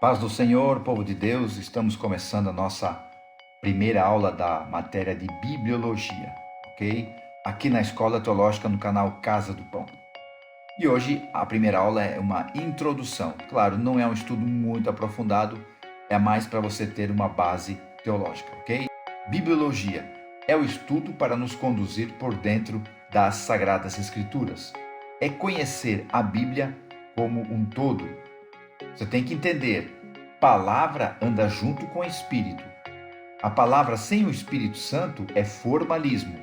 Paz do Senhor, povo de Deus, estamos começando a nossa primeira aula da matéria de Bibliologia, ok? Aqui na Escola Teológica no canal Casa do Pão. E hoje a primeira aula é uma introdução. Claro, não é um estudo muito aprofundado, é mais para você ter uma base teológica, ok? Bibliologia é o estudo para nos conduzir por dentro das Sagradas Escrituras. É conhecer a Bíblia como um todo. Você tem que entender, palavra anda junto com espírito. A palavra sem o Espírito Santo é formalismo.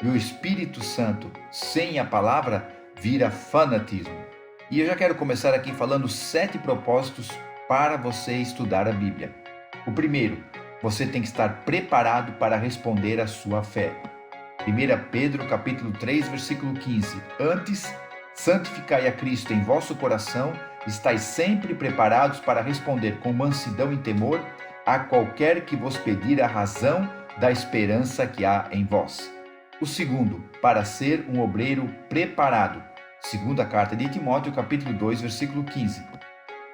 E o Espírito Santo sem a palavra vira fanatismo. E eu já quero começar aqui falando 7 propósitos para você estudar a Bíblia. O primeiro, você tem que estar preparado para responder à sua fé. 1 Pedro capítulo 3, versículo 15. Antes, santificai a Cristo em vosso coração, estais sempre preparados para responder com mansidão e temor a qualquer que vos pedir a razão da esperança que há em vós. O segundo, para ser um obreiro preparado. Segunda carta de Timóteo, capítulo 2, versículo 15.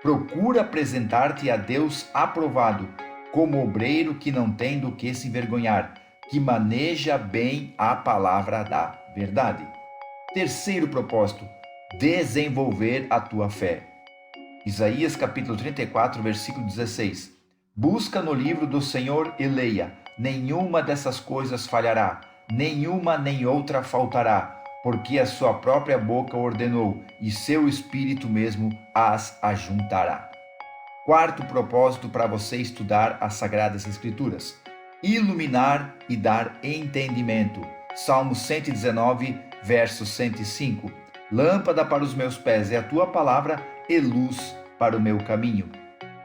Procura apresentar-te a Deus aprovado, como obreiro que não tem do que se envergonhar, que maneja bem a palavra da verdade. Terceiro propósito, desenvolver a tua fé. Isaías capítulo 34, versículo 16. Busca no livro do Senhor e leia, nenhuma dessas coisas falhará, nenhuma nem outra faltará, porque a sua própria boca ordenou, e seu espírito mesmo as ajuntará. Quarto propósito para você estudar as Sagradas Escrituras, iluminar e dar entendimento. Salmo 119, verso 105. Lâmpada para os meus pés é a tua palavra e luz para o meu caminho.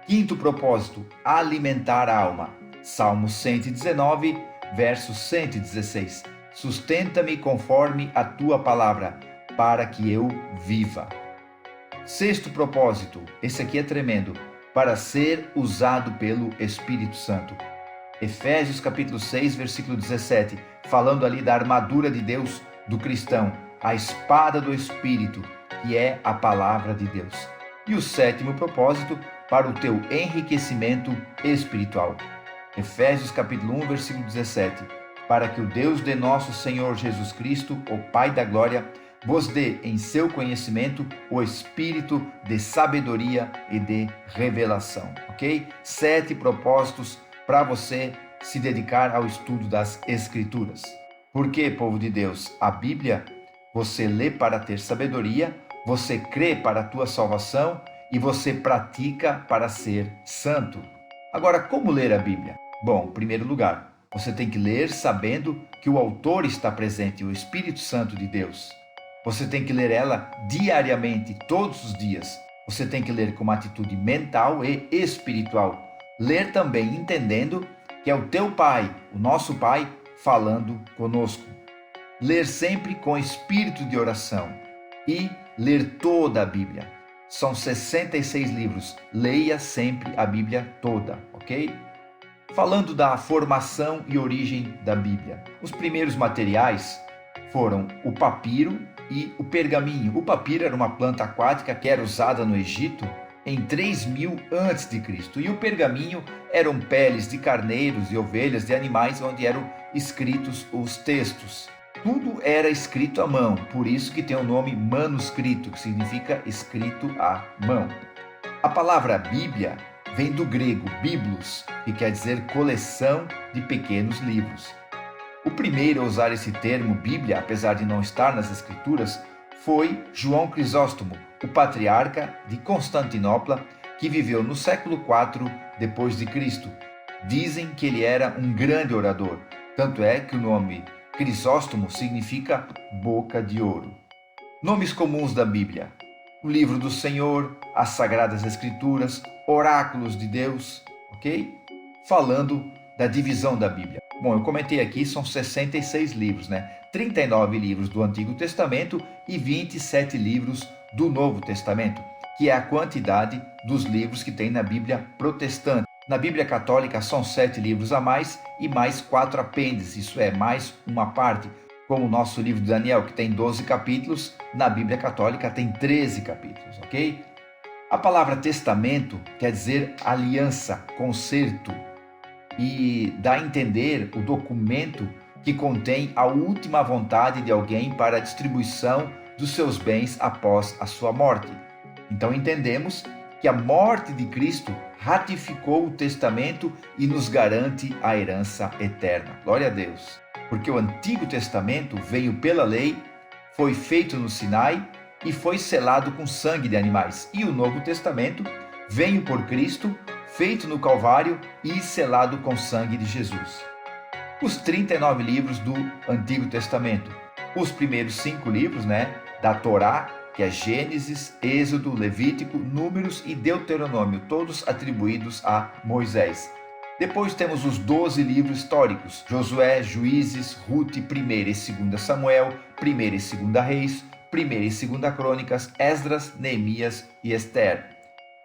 Quinto propósito, alimentar a alma. Salmo 119, verso 116. Sustenta-me conforme a tua palavra, para que eu viva. Sexto propósito, esse aqui é tremendo, para ser usado pelo Espírito Santo. Efésios capítulo 6, versículo 17, falando ali da armadura de Deus do cristão, a espada do Espírito, que é a palavra de Deus. E o sétimo propósito, para o teu enriquecimento espiritual. Efésios capítulo 1, versículo 17, para que o Deus de nosso Senhor Jesus Cristo, o Pai da glória, vos dê em seu conhecimento o espírito de sabedoria e de revelação, ok? 7 propósitos para você se dedicar ao estudo das Escrituras. Por quê, povo de Deus? A Bíblia, você lê para ter sabedoria, você crê para a tua salvação e você pratica para ser santo. Agora, como ler a Bíblia? Bom, em primeiro lugar, você tem que ler sabendo que o autor está presente, o Espírito Santo de Deus. Você tem que ler ela diariamente, todos os dias. Você tem que ler com uma atitude mental e espiritual. Ler também entendendo que é o teu Pai, o nosso Pai, falando conosco. Ler sempre com espírito de oração e ler toda a Bíblia. São 66 livros. Leia sempre a Bíblia toda, ok? Falando da formação e origem da Bíblia. Os primeiros materiais foram o papiro e o pergaminho. O papiro era uma planta aquática que era usada no Egito em 3000 a.C. E o pergaminho eram peles de carneiros e ovelhas de animais onde eram escritos os textos. Tudo era escrito à mão, por isso que tem o nome manuscrito, que significa escrito à mão. A palavra Bíblia vem do grego biblos, que quer dizer coleção de pequenos livros. O primeiro a usar esse termo Bíblia, apesar de não estar nas Escrituras, foi João Crisóstomo, o patriarca de Constantinopla, que viveu no século IV depois de Cristo. Dizem que ele era um grande orador, tanto é que o nome Crisóstomo significa boca de ouro. Nomes comuns da Bíblia: o livro do Senhor, as Sagradas Escrituras, oráculos de Deus, ok? Falando da divisão da Bíblia. Bom, eu comentei aqui, são 66 livros, né? 39 livros do Antigo Testamento e 27 livros do Novo Testamento, que é a quantidade dos livros que tem na Bíblia protestante. Na Bíblia Católica são 7 livros a mais e mais 4 apêndices, isso é, mais uma parte, como o nosso livro de Daniel, que tem 12 capítulos, na Bíblia Católica tem 13 capítulos, ok? A palavra testamento quer dizer aliança, concerto, e dá a entender o documento que contém a última vontade de alguém para a distribuição dos seus bens após a sua morte. Então entendemos que a morte de Cristo ratificou o testamento e nos garante a herança eterna. Glória a Deus. Porque o Antigo Testamento veio pela lei, foi feito no Sinai e foi selado com sangue de animais. E o Novo Testamento veio por Cristo, feito no Calvário e selado com sangue de Jesus. Os 39 livros do Antigo Testamento. Os primeiros 5 livros, da Torá, que é Gênesis, Êxodo, Levítico, Números e Deuteronômio, todos atribuídos a Moisés. Depois temos os 12 livros históricos, Josué, Juízes, Rute, 1 e 2 Samuel, 1 e 2 Reis, 1 e 2 Crônicas, Esdras, Neemias e Esther.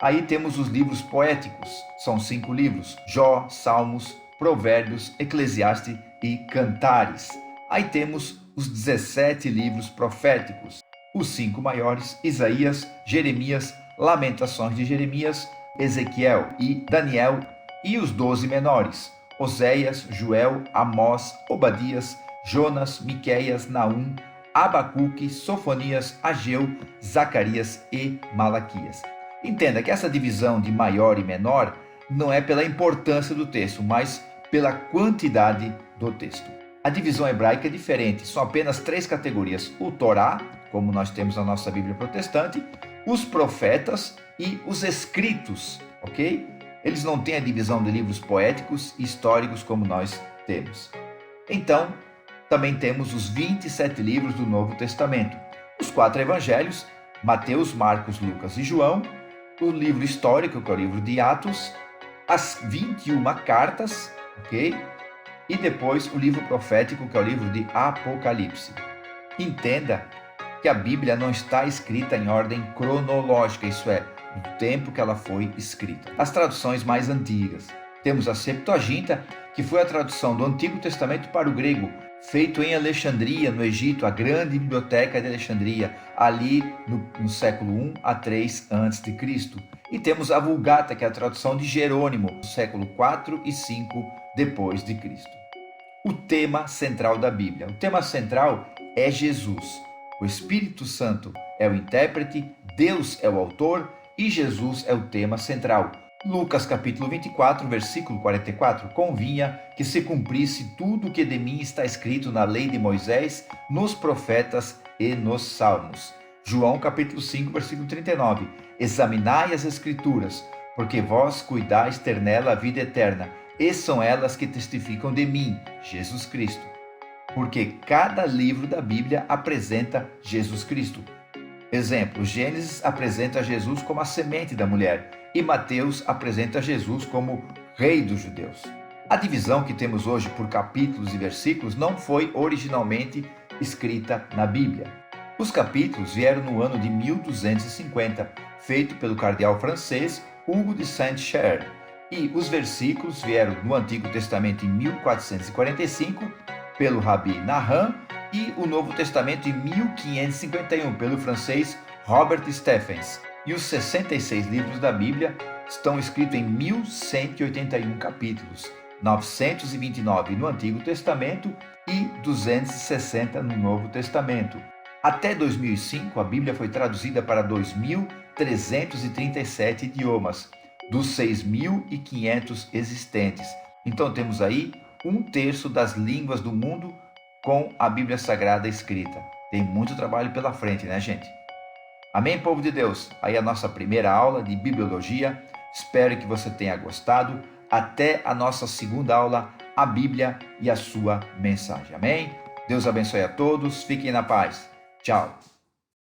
Aí temos os livros poéticos, são 5 livros, Jó, Salmos, Provérbios, Eclesiastes e Cantares. Aí temos os 17 livros proféticos, os 5 maiores, Isaías, Jeremias, Lamentações de Jeremias, Ezequiel e Daniel, e os 12 menores, Oséias, Joel, Amós, Obadias, Jonas, Miqueias, Naum, Abacuque, Sofonias, Ageu, Zacarias e Malaquias. Entenda que essa divisão de maior e menor não é pela importância do texto, mas pela quantidade do texto. A divisão hebraica é diferente, são apenas 3 categorias: o Torá, como nós temos na nossa Bíblia protestante, os profetas e os escritos, ok? Eles não têm a divisão de livros poéticos e históricos como nós temos. Então, também temos os 27 livros do Novo Testamento, os 4 evangelhos, Mateus, Marcos, Lucas e João, o livro histórico, que é o livro de Atos, as 21 cartas, ok? E depois o livro profético, que é o livro de Apocalipse. Entenda que a Bíblia não está escrita em ordem cronológica, isso é, do tempo que ela foi escrita. As traduções mais antigas. Temos a Septuaginta, que foi a tradução do Antigo Testamento para o grego, feito em Alexandria, no Egito, a grande biblioteca de Alexandria, ali no século I a 3 a.C. E temos a Vulgata, que é a tradução de Jerônimo, no século 4 e 5 depois de Cristo. O tema central da Bíblia. O tema central é Jesus. O Espírito Santo é o intérprete, Deus é o autor e Jesus é o tema central. Lucas capítulo 24, versículo 44, convinha que se cumprisse tudo o que de mim está escrito na lei de Moisés, nos profetas e nos salmos. João capítulo 5, versículo 39, examinai as escrituras, porque vós cuidais ter nela a vida eterna, e são elas que testificam de mim, Jesus Cristo. Porque cada livro da Bíblia apresenta Jesus Cristo. Exemplo, Gênesis apresenta Jesus como a semente da mulher e Mateus apresenta Jesus como rei dos judeus. A divisão que temos hoje por capítulos e versículos não foi originalmente escrita na Bíblia. Os capítulos vieram no ano de 1250, feito pelo cardeal francês Hugo de Saint-Cher, e os versículos vieram no Antigo Testamento em 1445, pelo Rabi Nahum, e o Novo Testamento em 1551, pelo francês Robert Stephens. E os 66 livros da Bíblia estão escritos em 1181 capítulos, 929 no Antigo Testamento e 260 no Novo Testamento. Até 2005, a Bíblia foi traduzida para 2.337 idiomas, dos 6.500 existentes. Então temos aí 1/3 das línguas do mundo com a Bíblia Sagrada escrita. Tem muito trabalho pela frente, né, gente? Amém, povo de Deus? Aí a nossa primeira aula de Bibliologia. Espero que você tenha gostado. Até a nossa segunda aula, a Bíblia e a sua mensagem. Amém? Deus abençoe a todos. Fiquem na paz. Tchau.